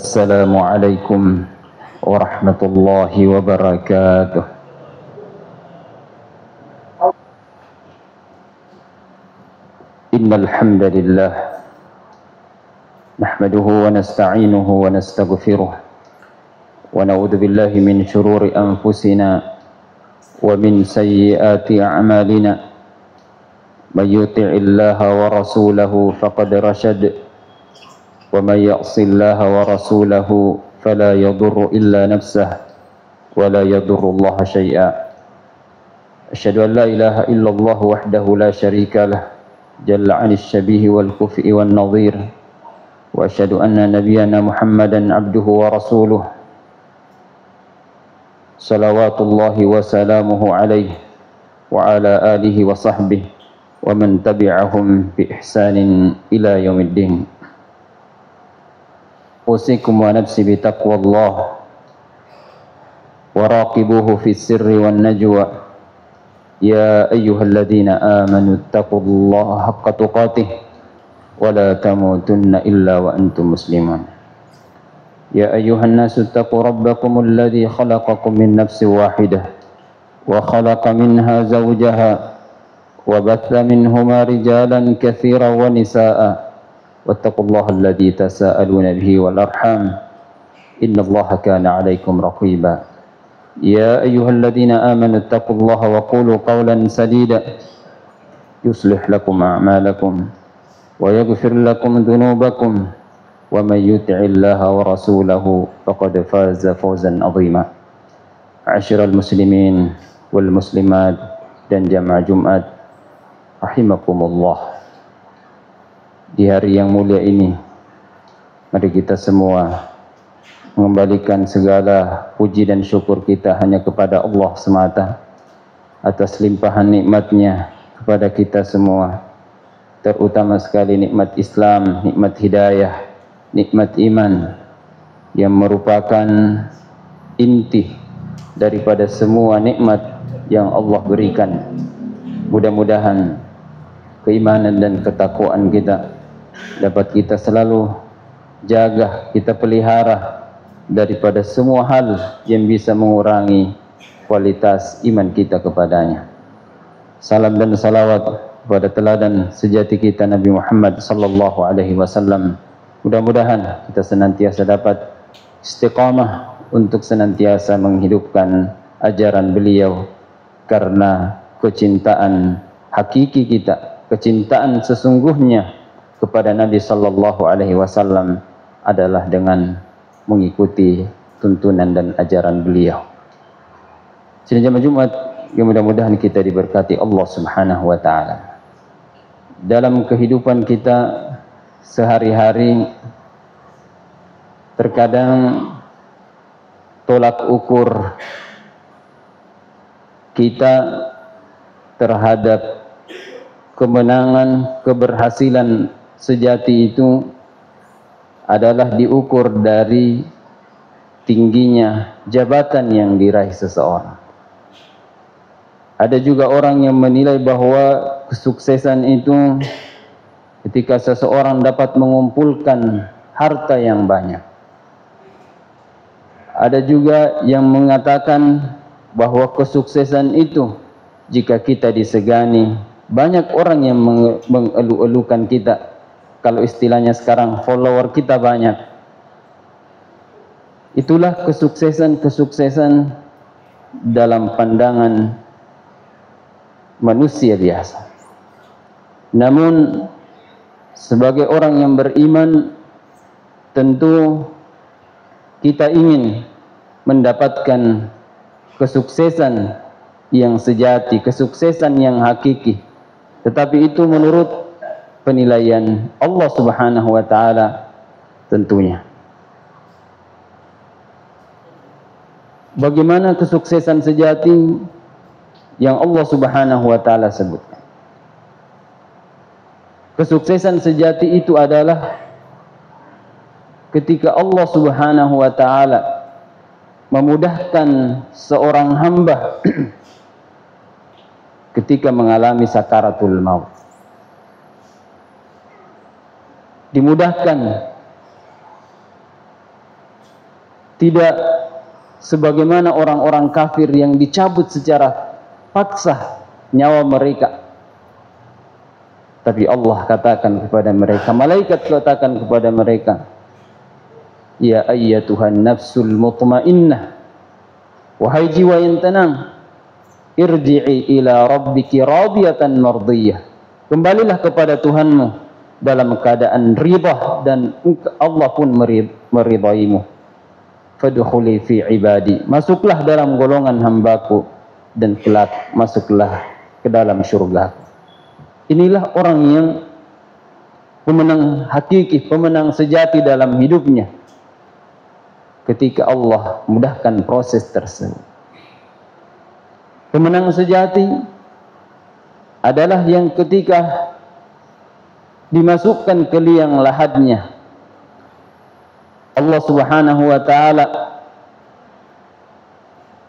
السلام عليكم ورحمة الله وبركاته. إن الحمد لله نحمده ونستعينه ونستغفره ونعوذ بالله من شرور أنفسنا ومن سيئات أعمالنا. من يطع الله ورسوله فقد رشد ومن يعص الله ورسوله فلا يضر إلا نفسه ولا يضر الله شيئا. أشهد أن لا إله إلا الله وحده لا شريك له جل عن الشبيه والكفء والنظير، وأشهد أن نبينا محمدا عبده ورسوله صلوات الله وسلامه عليه وعلى آله وصحبه ومن تبعهم بإحسان إلى يوم الدين. أوصيكم ونفسي بتقوى الله وراقبوه في السر والنجوى. يا أيها الذين آمنوا اتقوا الله حق تقاته ولا تموتن إلا وأنتم مسلمون. يا أيها الناس اتقوا ربكم الذي خلقكم من نفس واحدة وخلق منها زوجها وبث منهما رجالا كثيرا ونساء واتقوا الله الذي تساءلون به والأرحام إن الله كان عليكم رقيبا. يا أيها الذين آمنوا اتقوا الله وقولوا قولا سديدا يصلح لكم أعمالكم ويغفر لكم ذنوبكم ومن يطع الله ورسوله فقد فاز فوزا عظيما. عشر المسلمين والمسلمات dan jamaah Jumat rahimakumullah. Di hari yang mulia ini, mari kita semua mengembalikan segala puji dan syukur kita hanya kepada Allah semata atas limpahan nikmat-Nya kepada kita semua, terutama sekali nikmat Islam, nikmat hidayah, nikmat iman yang merupakan inti daripada semua nikmat yang Allah berikan. Mudah-mudahan keimanan dan ketakwaan kita dapat kita selalu jaga, kita pelihara daripada semua hal yang bisa mengurangi kualitas iman kita kepadanya. Salam dan salawat kepada teladan sejati kita Nabi Muhammad sallallahu alaihi wasallam. Mudah-mudahan kita senantiasa dapat istiqamah untuk senantiasa menghidupkan ajaran beliau, karena kecintaan hakiki kita, kecintaan sesungguhnya kepada Nabi sallallahu alaihi wasallam adalah dengan mengikuti tuntunan dan ajaran beliau. Sidang jamaah Jumat yang mudah-mudahan kita diberkati Allah Subhanahu wa taala. Dalam kehidupan kita sehari-hari terkadang tolak ukur kita terhadap kemenangan, keberhasilan sejati itu adalah diukur dari tingginya jabatan yang diraih seseorang. Ada juga orang yang menilai bahwa kesuksesan itu ketika seseorang dapat mengumpulkan harta yang banyak. Ada juga yang mengatakan bahwa kesuksesan itu jika kita disegani, banyak orang yang mengelu-elukan kita. Kalau istilahnya sekarang, follower kita banyak. Itulah kesuksesan dalam pandangan manusia biasa. Namun sebagai orang yang beriman, tentu kita ingin mendapatkan kesuksesan yang sejati, kesuksesan yang hakiki. Tetapi itu menurut penilaian Allah Subhanahu wa taala tentunya. Bagaimana kesuksesan sejati yang Allah Subhanahu wa taala sebutkan? Kesuksesan sejati itu adalah ketika Allah Subhanahu wa taala memudahkan seorang hamba ketika mengalami sakaratul maut. Dimudahkan tidak sebagaimana orang-orang kafir yang dicabut secara paksa nyawa mereka. Tapi Allah katakan kepada mereka, malaikat katakan kepada mereka, ya ayyatuhan nafsul mutmainnah, wahai jiwa yang tenang, irji'i ila rabbiki radiyatan mardiyah, kembalilah kepada Tuhanmu dalam keadaan ridha dan Allah pun meridaimu. Fadkhuli fi ibadi, masuklah dalam golongan hambaku dan kelak masuklah ke dalam surgaku. Inilah orang yang pemenang hakiki, pemenang sejati dalam hidupnya ketika Allah mudahkan proses tersebut. Pemenang sejati adalah yang ketika dimasukkan ke liang lahatnya Allah Subhanahu wa ta'ala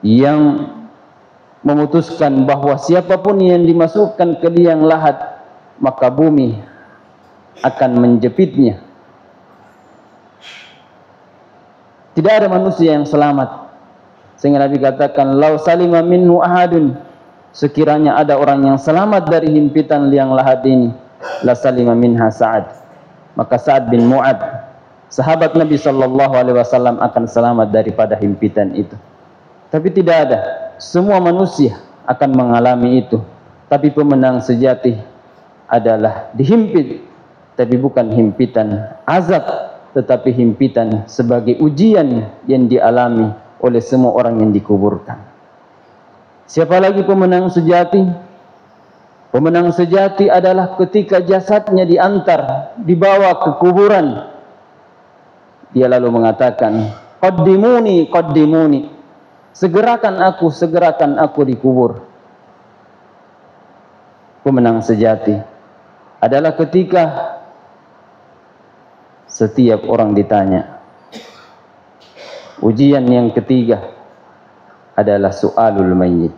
yang memutuskan bahwa siapapun yang dimasukkan ke liang lahat maka bumi akan menjepitnya. Tidak ada manusia yang selamat, sehingga Nabi katakan, lau salima minhu ahadun, sekiranya ada orang yang selamat dari himpitan liang lahat ini, la salima minha Sa'ad, maka Sa'ad bin Mu'ad, sahabat Nabi SAW, akan selamat daripada himpitan itu. Tapi tidak ada, semua manusia akan mengalami itu. Tapi pemenang sejati adalah dihimpit, tapi bukan himpitan azab, tetapi himpitan sebagai ujian yang dialami oleh semua orang yang dikuburkan. Siapa lagi pemenang sejati? Pemenang sejati adalah ketika jasadnya dibawa ke kuburan, dia lalu mengatakan, qaddimuni, qaddimuni, segerakan aku dikubur. Pemenang sejati adalah ketika setiap orang ditanya. Ujian yang ketiga adalah su'alul mayyit.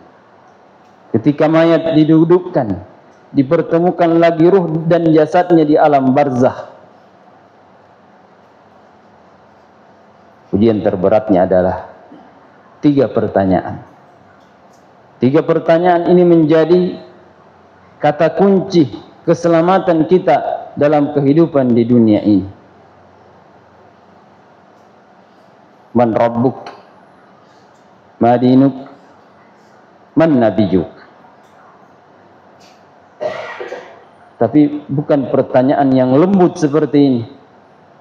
Ketika mayat didudukkan, dipertemukan lagi ruh dan jasadnya di alam barzakh. Ujian terberatnya adalah 3 pertanyaan. 3 pertanyaan ini menjadi kata kunci keselamatan kita dalam kehidupan di dunia ini. Man rabbuk, ma dinuk, man nabiyyuk. Tapi bukan pertanyaan yang lembut seperti ini.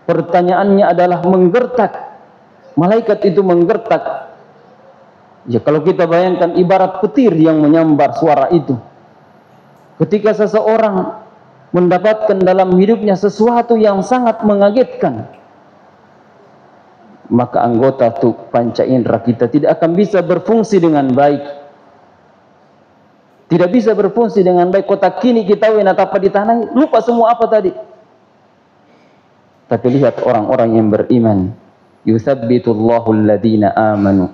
Pertanyaannya adalah menggertak. Malaikat itu menggertak. Ya, kalau kita bayangkan ibarat petir yang menyambar suara itu. Ketika seseorang mendapatkan dalam hidupnya sesuatu yang sangat mengagetkan, maka anggota tubuh panca indera kita tidak akan bisa berfungsi dengan baik. Tidak bisa berfungsi dengan baik. Kotak kini kita apa di tanah, lupa semua apa tadi. Tapi lihat orang-orang yang beriman. Yuthabbitullahu alladhina amanu.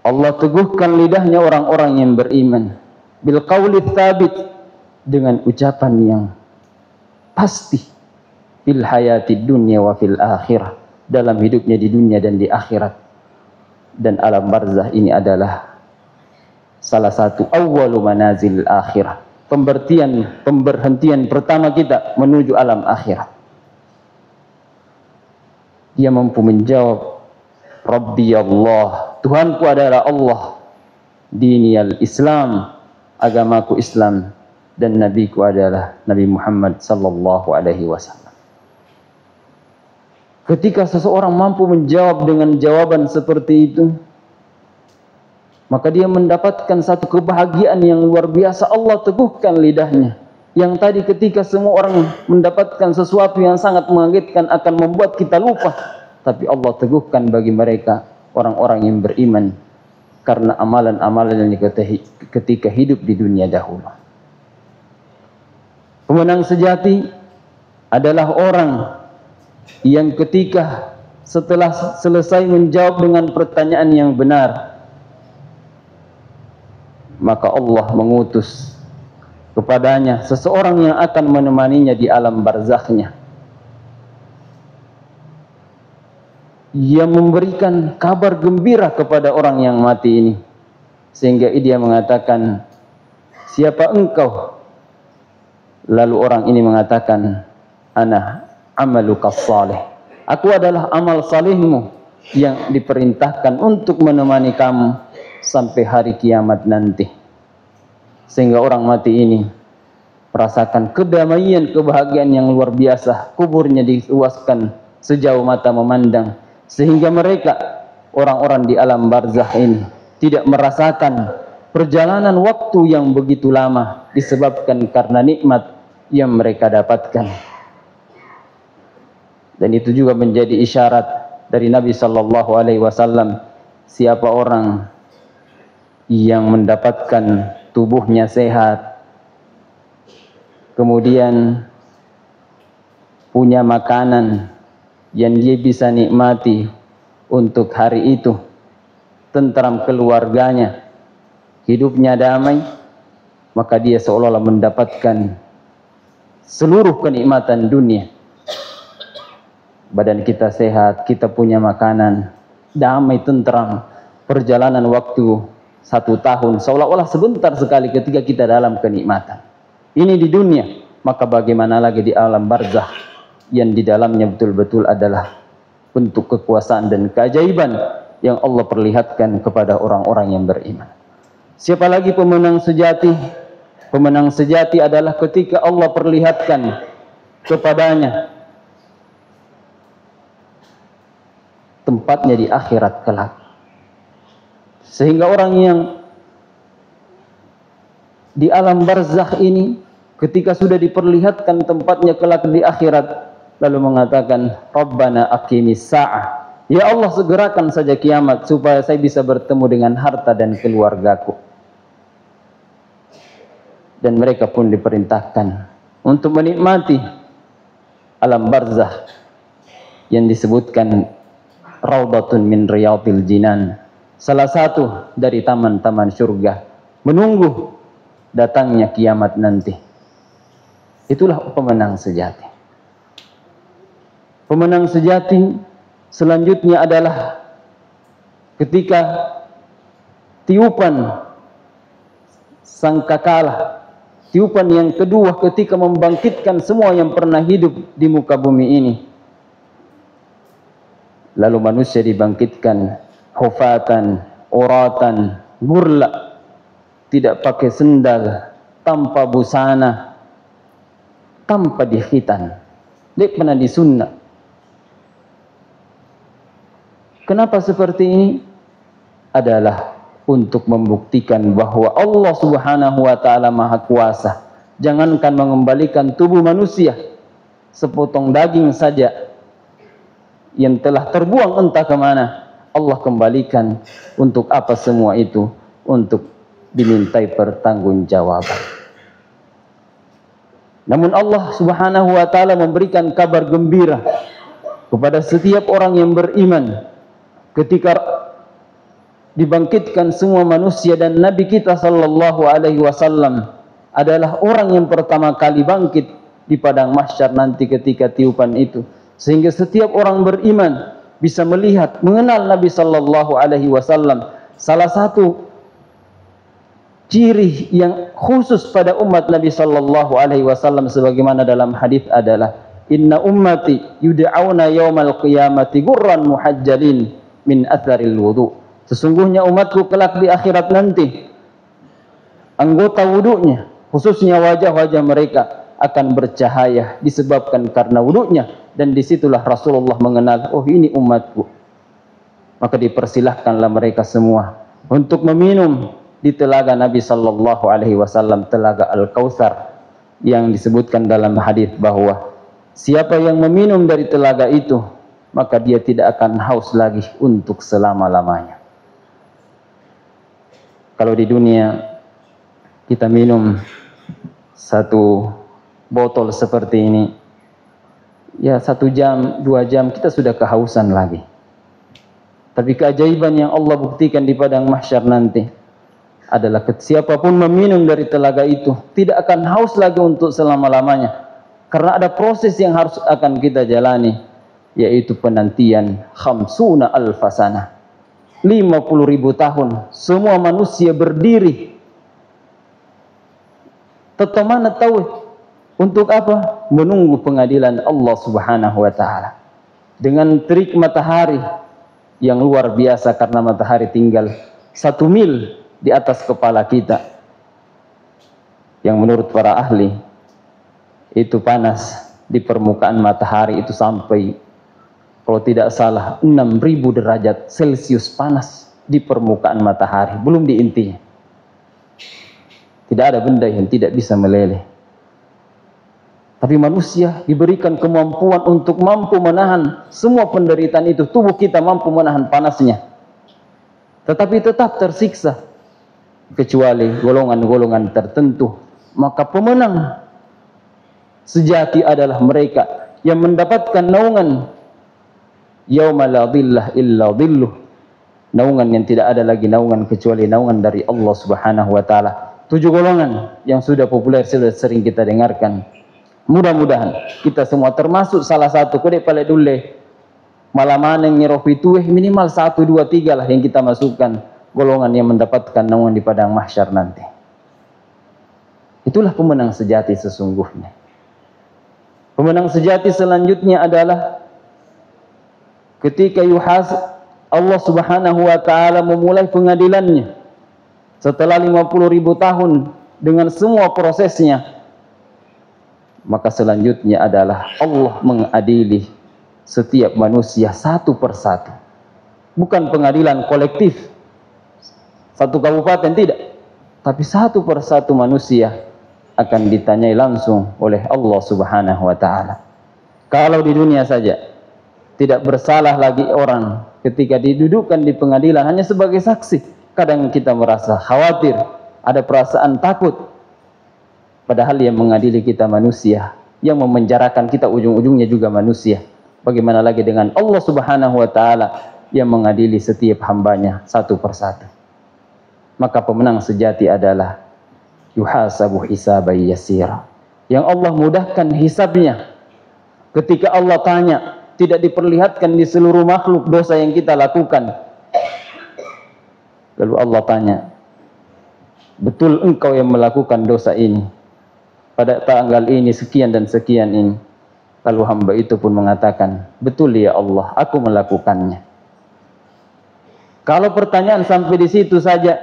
Allah teguhkan lidahnya orang-orang yang beriman. Bil qawli tsabit, dengan ucapan yang pasti. Fil hayatid dunya wa fil akhirah, dalam hidupnya di dunia dan di akhirat. Dan alam barzah ini adalah salah satu awwalu manazil akhirah, pemberhentian pertama kita menuju alam akhirat. Dia mampu menjawab, Rabbi Allah, Tuhanku adalah Allah, diniyal Islam, agamaku Islam, dan nabiku adalah Nabi Muhammad sallallahu alaihi wasallam. Ketika seseorang mampu menjawab dengan jawaban seperti itu, maka dia mendapatkan satu kebahagiaan yang luar biasa. Allah teguhkan lidahnya. Yang tadi ketika semua orang mendapatkan sesuatu yang sangat mengagetkan akan membuat kita lupa, tapi Allah teguhkan bagi mereka orang-orang yang beriman karena amalan-amalan yang ketika hidup di dunia dahulu. Pemenang sejati adalah orang yang ketika setelah selesai menjawab dengan pertanyaan yang benar, maka Allah mengutus kepadanya seseorang yang akan menemaninya di alam barzakhnya. yang memberikan kabar gembira kepada orang yang mati ini, sehingga dia mengatakan, siapa engkau? Lalu orang ini mengatakan, ana amaluka salih, aku adalah amal salihmu yang diperintahkan untuk menemani kamu sampai hari kiamat nanti. Sehingga orang mati ini merasakan kedamaian, kebahagiaan yang luar biasa. Kuburnya diluaskan sejauh mata memandang, sehingga mereka, orang-orang di alam barzakh ini, tidak merasakan perjalanan waktu yang begitu lama disebabkan karena nikmat yang mereka dapatkan. Dan itu juga menjadi isyarat dari Nabi sallallahu alaihi wasallam, siapa orang yang mendapatkan tubuhnya sehat, kemudian punya makanan yang dia bisa nikmati untuk hari itu, tentram keluarganya, hidupnya damai, maka dia seolah-olah mendapatkan seluruh kenikmatan dunia. Badan kita sehat, kita punya makanan, damai, tentram, perjalanan waktu 1 tahun seolah-olah sebentar sekali ketika kita dalam kenikmatan. Ini di dunia, maka bagaimana lagi di alam barzakh yang di dalamnya betul-betul adalah bentuk kekuasaan dan keajaiban yang Allah perlihatkan kepada orang-orang yang beriman. Siapa lagi pemenang sejati? Pemenang sejati adalah ketika Allah perlihatkan kepadanya tempatnya di akhirat kelak. Sehingga orang yang di alam barzakh ini ketika sudah diperlihatkan tempatnya kelak di akhirat, lalu mengatakan, Rabbana aqimis sa'ah, ya Allah segerakan saja kiamat supaya saya bisa bertemu dengan harta dan keluargaku. Dan mereka pun diperintahkan untuk menikmati alam barzakh yang disebutkan Raudatun min riyadil jinan, salah satu dari taman-taman surga, menunggu datangnya kiamat nanti. Itulah pemenang sejati. Pemenang sejati selanjutnya adalah ketika tiupan sangkakala, tiupan yang kedua ketika membangkitkan semua yang pernah hidup di muka bumi ini. Lalu manusia dibangkitkan hufatan, uratan, gurla, tidak pakai sendal, tanpa busana, tanpa dikhitan, tidak pernah disunnah. Kenapa seperti ini? Adalah untuk membuktikan bahwa Allah Subhanahu wa ta'ala Maha Kuasa. Jangankan mengembalikan tubuh manusia, sepotong daging saja yang telah terbuang entah kemana, Allah kembalikan. Untuk apa semua itu? Untuk dimintai pertanggungjawaban. Namun Allah Subhanahu wa ta'ala memberikan kabar gembira kepada setiap orang yang beriman ketika dibangkitkan semua manusia, dan Nabi kita sallallahu alaihi wasallam adalah orang yang pertama kali bangkit di padang mahsyar nanti ketika tiupan itu, sehingga setiap orang beriman bisa melihat, mengenal Nabi sallallahu alaihi wasallam. Salah satu ciri yang khusus pada umat Nabi sallallahu alaihi wasallam sebagaimana dalam hadis adalah, inna ummati yud'auna yaumal qiyamati gurran muhajjalin min atharil wudu. Sesungguhnya umatku kelak di akhirat nanti, anggota wudunya, khususnya wajah-wajah mereka akan bercahaya disebabkan karena wudunya. Dan disitulah Rasulullah mengenal, oh ini umatku. Maka dipersilahkanlah mereka semua untuk meminum di telaga Nabi sallallahu alaihi wasallam, telaga Al-Kautsar, yang disebutkan dalam hadis bahwa siapa yang meminum dari telaga itu, maka dia tidak akan haus lagi untuk selama-lamanya. Kalau di dunia kita minum 1 botol seperti ini, ya 1 jam, 2 jam kita sudah kehausan lagi. Tapi keajaiban yang Allah buktikan di padang mahsyar nanti adalah siapapun meminum dari telaga itu tidak akan haus lagi untuk selama-lamanya. Karena ada proses yang harus akan kita jalani. yaitu penantian khamsuna alfasana, 50.000 tahun semua manusia berdiri. Tetap mana tahu untuk apa? Menunggu pengadilan Allah Subhanahu wa taala. Dengan terik matahari yang luar biasa, karena matahari tinggal 1 mil di atas kepala kita, yang menurut para ahli itu panas di permukaan matahari itu sampai, kalau tidak salah, 6.000 derajat Celcius panas di permukaan matahari, belum di intinya. Tidak ada benda yang tidak bisa meleleh. Tapi manusia diberikan kemampuan untuk mampu menahan semua penderitaan itu. Tubuh kita mampu menahan panasnya, tetapi tetap tersiksa, kecuali golongan-golongan tertentu. Maka pemenang sejati adalah mereka yang mendapatkan naungan yauma la dhillah illa dhilluh, naungan yang tidak ada lagi naungan kecuali naungan dari Allah Subhanahu wa taala. 7 golongan yang sudah populer, sudah sering kita dengarkan. Mudah-mudahan kita semua termasuk salah satu. Kode pale dule malaman yang nyerofi tueh, minimal 1, 2, 3 lah yang kita masukkan golongan yang mendapatkan naungan di padang mahsyar nanti. Itulah pemenang sejati sesungguhnya. Pemenang sejati selanjutnya adalah ketika Allah Subhanahu wa taala memulai pengadilannya setelah 50.000 tahun dengan semua prosesnya, maka selanjutnya adalah Allah mengadili setiap manusia satu persatu. Bukan pengadilan kolektif satu kabupaten, tidak, tapi satu persatu manusia akan ditanyai langsung oleh Allah Subhanahu wa taala. Kalau di dunia saja tidak bersalah lagi orang ketika didudukkan di pengadilan hanya sebagai saksi, kadang kita merasa khawatir, ada perasaan takut. Padahal yang mengadili kita manusia, yang memenjarakan kita ujung-ujungnya juga manusia. Bagaimana lagi dengan Allah Subhanahu wa taala yang mengadili setiap hambanya satu persatu. Maka pemenang sejati adalah yuhasabu hisaban yasira, yang Allah mudahkan hisabnya. Ketika Allah tanya, tidak diperlihatkan di seluruh makhluk dosa yang kita lakukan. Lalu Allah tanya, betul engkau yang melakukan dosa ini pada tanggal ini sekian dan sekian ini? Lalu hamba itu pun mengatakan, betul ya Allah, aku melakukannya. Kalau pertanyaan sampai di situ saja,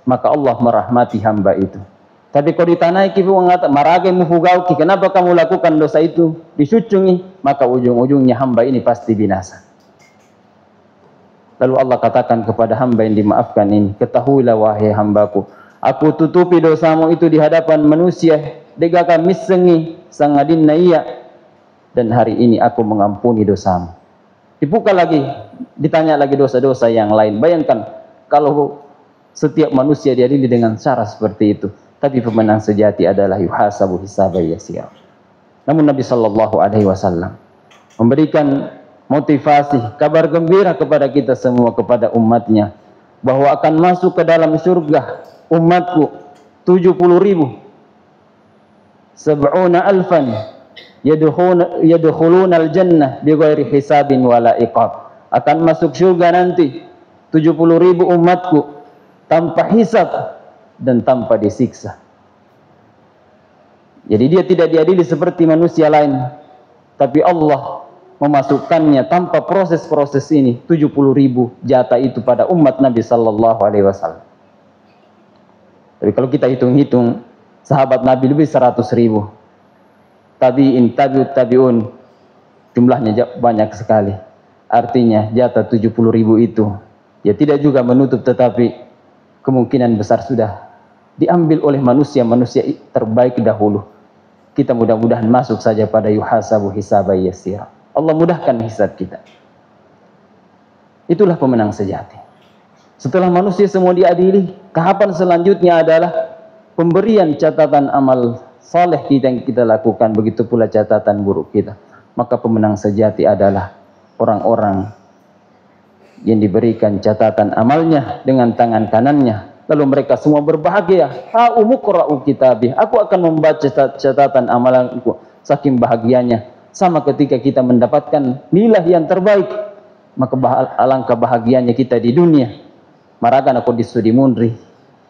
maka Allah merahmati hamba itu. Tapi kalau ditanai kifu mengatakan, marage mufugauki, kenapa kamu lakukan dosa itu? Disucungi, maka ujung-ujungnya hamba ini pasti binasa. Lalu Allah katakan kepada hamba yang dimaafkan ini, ketahuilah wahai hambaku, aku tutupi dosamu itu di hadapan manusia, degakan misengi sangadin naiya, dan hari ini aku mengampuni dosamu. Dibuka lagi, ditanya lagi dosa-dosa yang lain. Bayangkan kalau setiap manusia diadili dengan cara seperti itu. Tapi pemenang sejati adalah yuhasabu hisaban yasira. Namun Nabi sallallahu alaihi wasallam memberikan motivasi, kabar gembira kepada kita semua, kepada umatnya, bahwa akan masuk ke dalam surga umatku 70.000, 70.000 yadkhuluna al-jannah bighairi hisabin wala iqab. Akan masuk surga nanti 70.000 umatku tanpa hisab dan tanpa disiksa. Jadi dia tidak diadili seperti manusia lain, tapi Allah memasukkannya tanpa proses-proses ini. 70.000 jatah itu pada umat Nabi sallallahu alaihi wasallam. Tapi kalau kita hitung-hitung, sahabat Nabi lebih 100.000, tabi'in, tabi'un, jumlahnya banyak sekali. Artinya jatah 70.000 itu ya tidak juga menutup, tetapi kemungkinan besar sudah diambil oleh manusia-manusia terbaik dahulu. Kita mudah-mudahan masuk saja pada yuhasabu hisaban yasira. Allah mudahkan hisab kita. Itulah pemenang sejati. Setelah manusia semua diadili, tahapan selanjutnya adalah pemberian catatan amal saleh kita yang kita lakukan, begitu pula catatan buruk kita. Maka pemenang sejati adalah orang-orang yang diberikan catatan amalnya dengan tangan kanannya, lalu mereka semua berbahagia. Ha'umuqra'u kitabih, aku akan membaca catatan amalanku. Saking bahagianya Sama ketika kita mendapatkan nilai yang terbaik, maka alangkah bahagianya kita di dunia. Marakan aku di studi mundri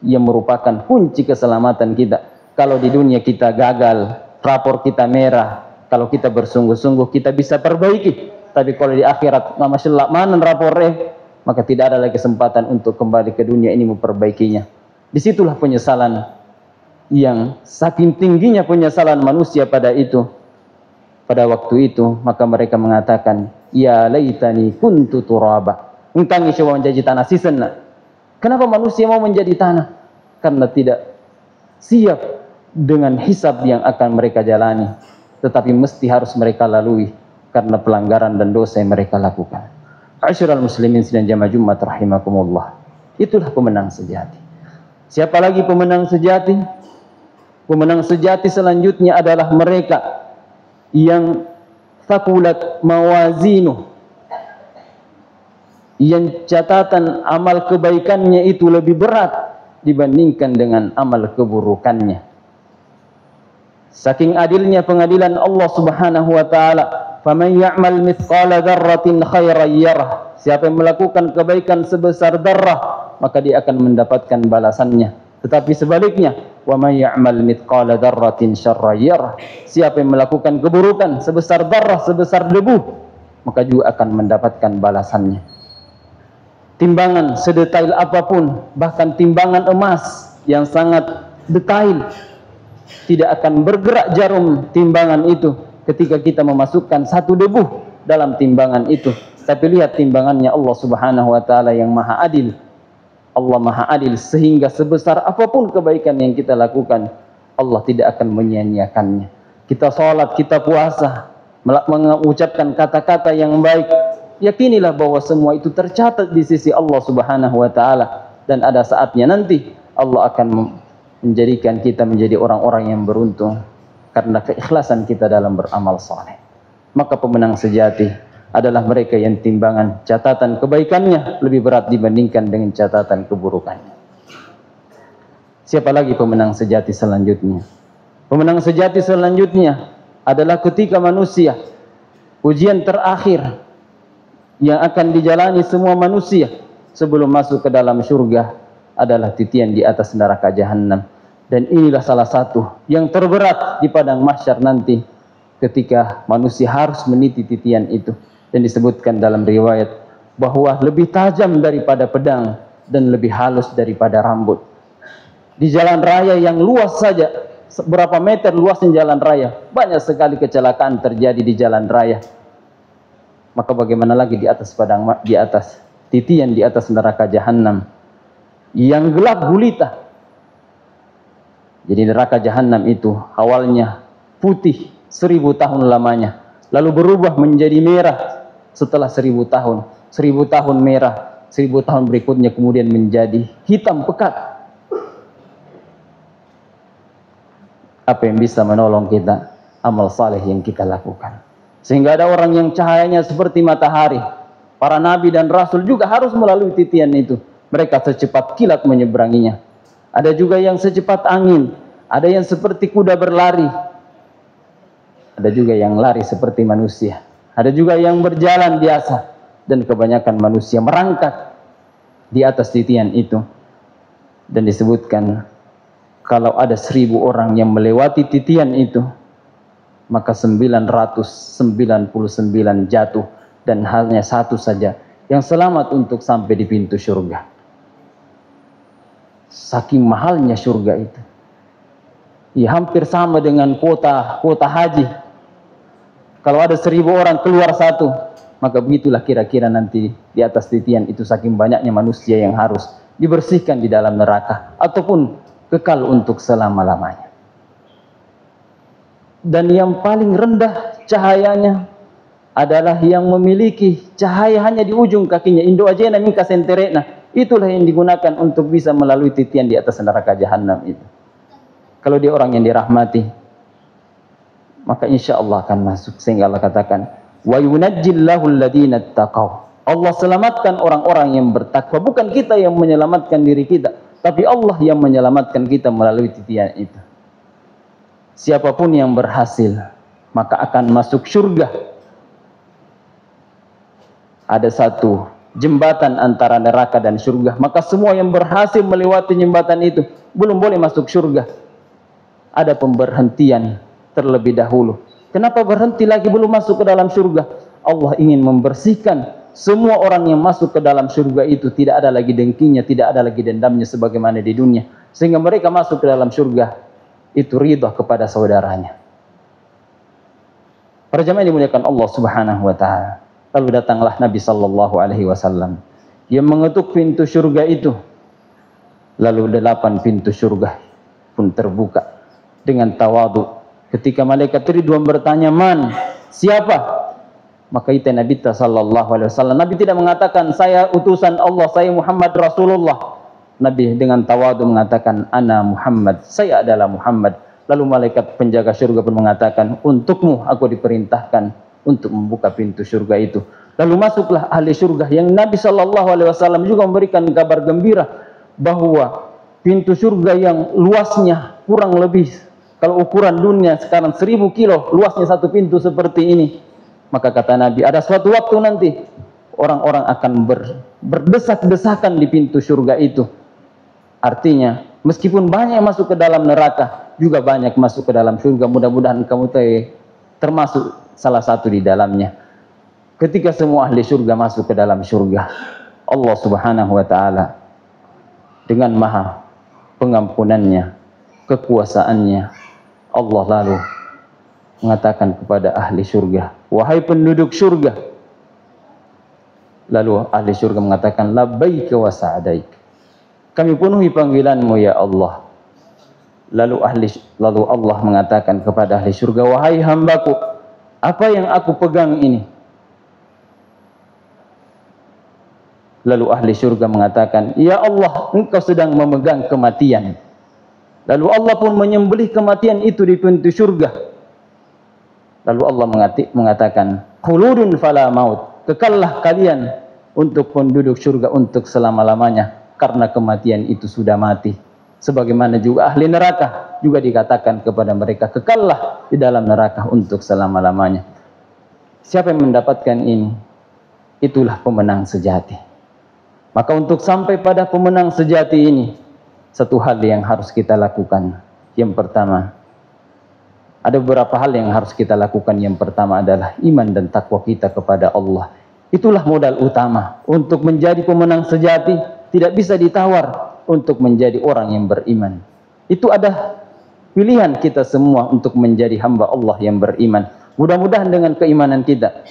yang merupakan kunci keselamatan kita. Kalau di dunia kita gagal, rapor kita merah, kalau kita bersungguh-sungguh kita bisa perbaiki. Tapi kalau di akhirat masya mana rapornya, maka tidak ada lagi kesempatan untuk kembali ke dunia ini memperbaikinya. Disitulah penyesalan yang saking tingginya penyesalan manusia pada waktu itu, maka mereka mengatakan, ya laitani kuntu turaba. Untangi coba menjadi tanah sisena. Kenapa manusia mau menjadi tanah? Karena tidak siap dengan hisab yang akan mereka jalani, tetapi mesti harus mereka lalui karena pelanggaran dan dosa yang mereka lakukan. Asyiral muslimin sidang jamaah Jumat rahimakumullah. Itulah pemenang sejati. Siapa lagi pemenang sejati? Pemenang sejati selanjutnya adalah mereka yang thaqulat mawazinu, yang catatan amal kebaikannya itu lebih berat dibandingkan dengan amal keburukannya. Saking adilnya pengadilan Allah Subhanahu wa taala, faman ya'mal mithqala dzarratin khairan yarah. Siapa yang melakukan kebaikan sebesar darah, maka dia akan mendapatkan balasannya. Tetapi sebaliknya, wa may ya'mal mithqala dzarratin syarran yarah. Siapa yang melakukan keburukan sebesar darah, sebesar debu, maka juga akan mendapatkan balasannya. Timbangan sedetail apapun, bahkan timbangan emas yang sangat detail, tidak akan bergerak jarum timbangan itu ketika kita memasukkan satu debu dalam timbangan itu. Tapi lihat timbangannya Allah Subhanahu wa taala yang maha adil. Allah maha adil sehingga sebesar apapun kebaikan yang kita lakukan, Allah tidak akan menyia-nyiakannya. Kita sholat, kita puasa, mengucapkan kata-kata yang baik, yakinilah bahwa semua itu tercatat di sisi Allah Subhanahu wa taala, dan ada saatnya nanti Allah akan menjadikan kita menjadi orang-orang yang beruntung karena keikhlasan kita dalam beramal saleh. Maka pemenang sejati adalah mereka yang timbangan catatan kebaikannya lebih berat dibandingkan dengan catatan keburukannya. Siapa lagi pemenang sejati selanjutnya? Pemenang sejati selanjutnya adalah ketika manusia, ujian terakhir yang akan dijalani semua manusia sebelum masuk ke dalam surga adalah titian di atas neraka jahanam. Dan inilah salah satu yang terberat di padang mahsyar nanti ketika manusia harus meniti titian itu. Dan disebutkan dalam riwayat bahwa lebih tajam daripada pedang dan lebih halus daripada rambut. Di jalan raya yang luas saja, berapa meter luasnya jalan raya, banyak sekali kecelakaan terjadi di jalan raya. Maka bagaimana lagi di atas titian di atas neraka jahanam yang gelap gulita. Jadi neraka jahanam itu awalnya putih 1000 tahun lamanya, lalu berubah menjadi merah setelah 1000 tahun, 1000 tahun merah, 1000 tahun berikutnya kemudian menjadi hitam pekat. Apa yang bisa menolong kita? Amal saleh yang kita lakukan. Sehingga ada orang yang cahayanya seperti matahari. Para nabi dan rasul juga harus melalui titian itu. Mereka secepat kilat menyeberanginya. Ada juga yang secepat angin. Ada yang seperti kuda berlari. Ada juga yang lari seperti manusia. Ada juga yang berjalan biasa. Dan kebanyakan manusia merangkak di atas titian itu. Dan disebutkan, kalau ada 1000 orang yang melewati titian itu, maka 999 jatuh. Dan hanya satu saja yang selamat untuk sampai di pintu surga. Saking mahalnya surga itu. Ya, hampir sama dengan kuota haji. Kalau ada 1000 orang keluar satu, maka begitulah kira-kira nanti di atas titian itu, saking banyaknya manusia yang harus dibersihkan di dalam neraka ataupun kekal untuk selama-lamanya. Dan yang paling rendah cahayanya adalah yang memiliki cahaya hanya di ujung kakinya. Indo ajena minka senterena. Itulah yang digunakan untuk bisa melalui titian di atas neraka jahanam itu. Kalau dia orang yang dirahmati, maka insya Allah akan masuk. Sehingga Allah katakan, wa yunajjillahu alladhina taqaw. Allah selamatkan orang-orang yang bertakwa. Bukan kita yang menyelamatkan diri kita, tapi Allah yang menyelamatkan kita melalui titian itu. Siapapun yang berhasil maka akan masuk surga. Ada satu jembatan antara neraka dan surga, maka semua yang berhasil melewati jembatan itu belum boleh masuk surga. Ada pemberhentian terlebih dahulu. Kenapa berhenti lagi belum masuk ke dalam surga? Allah ingin membersihkan semua orang yang masuk ke dalam surga itu, tidak ada lagi dengkinya, tidak ada lagi dendamnya sebagaimana di dunia, sehingga mereka masuk ke dalam surga itu ridha kepada saudaranya. Para jamaah dimuliakan Allah Subhanahu wa taala. Lalu datanglah Nabi sallallahu alaihi wasallam. Dia mengetuk pintu surga itu. Lalu 8 pintu surga pun terbuka dengan tawadu. Ketika malaikat Ridwan bertanya, "Man? Siapa?" Maka itu Nabi sallallahu alaihi wasallam. Nabi tidak mengatakan, "Saya utusan Allah, saya Muhammad Rasulullah." Nabi dengan tawadu mengatakan, "Ana Muhammad, saya adalah Muhammad." Lalu malaikat penjaga surga pun mengatakan, "Untukmu aku diperintahkan untuk membuka pintu surga itu." Lalu masuklah ahli surga yang Nabi sallallahu alaihi wasallam juga memberikan kabar gembira bahwa pintu surga yang luasnya kurang lebih, kalau ukuran dunia sekarang 1000 kilo, luasnya satu pintu seperti ini. Maka kata Nabi, ada suatu waktu nanti orang-orang akan berdesak-desakan di pintu surga itu. Artinya, meskipun banyak yang masuk ke dalam neraka, juga banyak masuk ke dalam surga. Mudah-mudahan kamu termasuk salah satu di dalamnya. Ketika semua ahli surga masuk ke dalam surga, Allah Subhanahu wa taala dengan maha pengampunannya, kekuasaannya, Allah lalu mengatakan kepada ahli surga, "Wahai penduduk surga." Lalu ahli surga mengatakan, "Labbaika wa sa'daik." Kami penuhi panggilanmu ya Allah. Lalu Allah mengatakan kepada ahli surga, "Wahai hambaku, apa yang aku pegang ini?" Lalu ahli surga mengatakan, "Ya Allah, engkau sedang memegang kematian." Lalu Allah pun menyembelih kematian itu di pintu surga. Lalu Allah mengatakan, "Khuludun fala maut." Kekallah kalian untuk penduduk surga untuk selama-lamanya, karena kematian itu sudah mati. Sebagaimana juga ahli neraka juga dikatakan kepada mereka, kekallah di dalam neraka untuk selama-lamanya. Siapa yang mendapatkan ini? Itulah pemenang sejati. Maka untuk sampai pada pemenang sejati ini, satu hal yang harus kita lakukan. Yang pertama, ada beberapa hal yang harus kita lakukan. Yang pertama adalah iman dan takwa kita kepada Allah. Itulah modal utama untuk menjadi pemenang sejati. Tidak bisa ditawar untuk menjadi orang yang beriman. Itu ada pilihan kita semua untuk menjadi hamba Allah yang beriman. Mudah-mudahan dengan keimanan kita,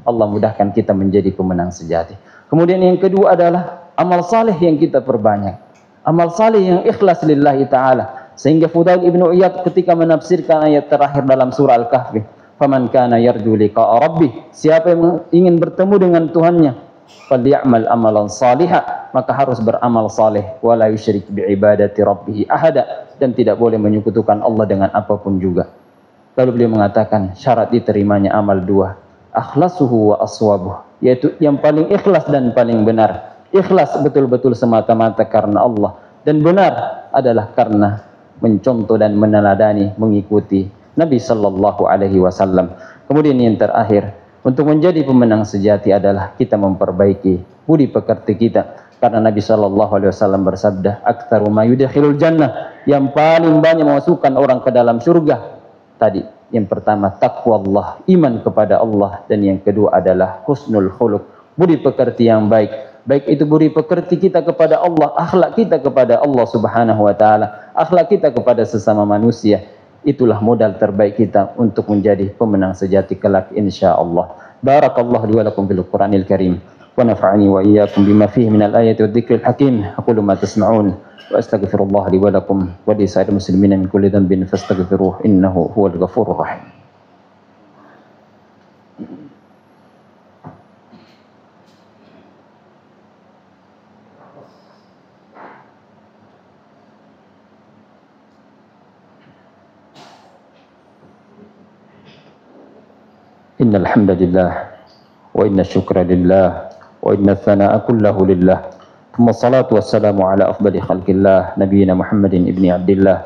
Allah mudahkan kita menjadi pemenang sejati. Kemudian yang kedua adalah amal saleh yang kita perbanyak. Amal saleh yang ikhlas lillahi ta'ala. Sehingga Fudail ibnu Iyad ketika menafsirkan ayat terakhir dalam surah Al-Kahfi, "Faman kana yarju liqa'a rabbih." Siapa yang ingin bertemu dengan Tuhannya, falyamal amalan salihah, maka harus beramal saleh, wala yusyrik biibadati rabbih ahada, dan tidak boleh menyekutukan Allah dengan apapun juga. Lalu beliau mengatakan syarat diterimanya amal 2, akhlasuhu wa aswabuh, yaitu yang paling ikhlas dan paling benar. Ikhlas betul-betul semata-mata karena Allah, dan benar adalah karena mencontoh dan meneladani, mengikuti Nabi sallallahu alaihi wasallam. Kemudian yang terakhir, untuk menjadi pemenang sejati adalah kita memperbaiki budi pekerti kita. Karena Nabi sallallahu alaihi wasallam bersabda, "Aktsaru ma yudkhilul jannah." Yang paling banyak memasukkan orang ke dalam surga. Tadi, yang pertama takwa Allah, iman kepada Allah, dan yang kedua adalah husnul khuluq, budi pekerti yang baik. Baik itu budi pekerti kita kepada Allah, akhlak kita kepada Allah Subhanahu wa taala, akhlak kita kepada sesama manusia. Itulah modal terbaik kita untuk menjadi pemenang sejati kelak insyaallah. Barakallahu li wa lakum bil Qur'anil Karim wa nafa'ani wa iyyakum bima fihi minal ayati wadh-dhikril hakim. Aqulu ma tasma'un wa astaghfirullah li wa lakum wa li sa'iril muslimina min kulli dhanbin fastaghfiruhu innahu huwal ghafurur rahim. إن الحمد لله وإن الشكر لله وإن الثناء كله لله ثم الصلاة والسلام على أفضل خلق الله نبينا محمد ابن عبد الله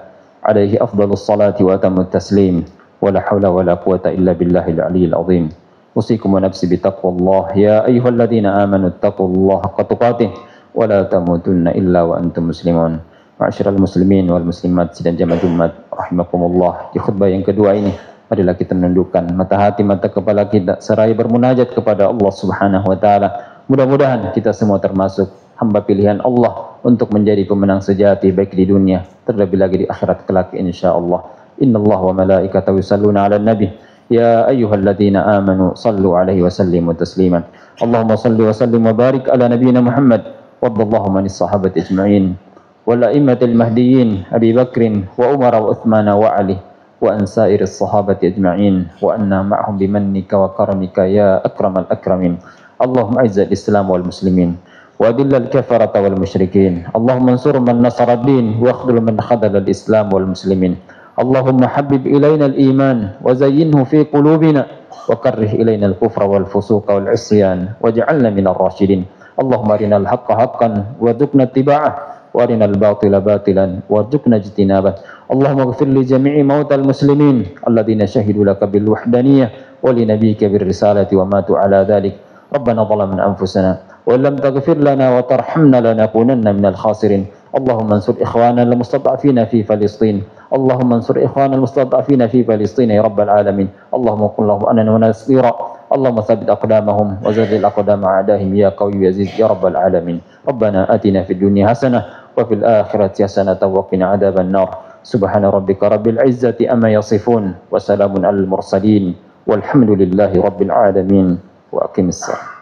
عليه أفضل الصلاة وأتم التسليم ولا حول ولا قوة إلا بالله العلي العظيم. أوصيكم ونفسي بتقوى الله يا أيها الذين آمنوا اتقوا الله حق تقاته ولا تموتن إلا وأنتم مسلمون. Ma'asyiral muslimin wal muslimat sidang jamaah Jumat rahimakumullah. Di khutbah yang kedua ini marilah kita menundukkan mata hati, mata kepala kita seraya bermunajat kepada Allah Subhanahu wa taala. Mudah-mudahan kita semua termasuk hamba pilihan Allah untuk menjadi pemenang sejati baik di dunia terlebih lagi di akhirat kelak insyaallah. Innallaha wa malaikatahu yusalluna 'alan nabi ya ayyuhalladzina amanu sallu 'alaihi wa sallimu tasliman. Allahumma salli wa sallim wa barik ala nabiyyina Muhammad wa radallahu anis sahabati ajma'in wal a'immatil mahdiyyin Abi Bakrin wa Umar wa Utsman wa Ali wa an sa'iris sahabati ajma'in wa anna ma'hum bimannika wa karamika ya akramal akramin. Allahumma izzil islam wal muslimin wa adillal kafarata wal musyrikin. Allahumma ansur man nasara ad-din wa akhdhul man khadhala al-islam wal muslimin. Allahumma habbib ilayna al-iman wa zayyinhu fi qulubina wa karrih ilayna al-kufra wal fusuqa wal 'isyan waj'alna minal rasyidin. Allahumma arinal haqqa haqqan warzuqna ittiba'ah وارنا الباطل باطلا وارزقنا اجتنابه. اللهم اغفر لجميع موتى المسلمين الذين شهدوا لك بالوحدانية ولنبيك بالرسالة وماتوا على ذلك. ربنا ظلمنا أنفسنا وإن لم تغفر لنا وترحمنا لنكونن من الخاسرين. اللهم انصر إخواننا المستضعفين في فلسطين. اللهم انصر إخواننا المستضعفين في فلسطين يا رب العالمين. اللهم قل لهم أننا ونصيرا. اللهم ثبت أقدامهم وزلزل أقدام أعدائهم يا قوي يا عزيز يا رب العالمين. ربنا آتنا في الدنيا حسنة وفي الآخرة حسنة وقنا عذاب النار. سبحان ربك رب العزة أما يصفون وسلام على المرسلين والحمد لله رب العالمين وأقم الصلاة.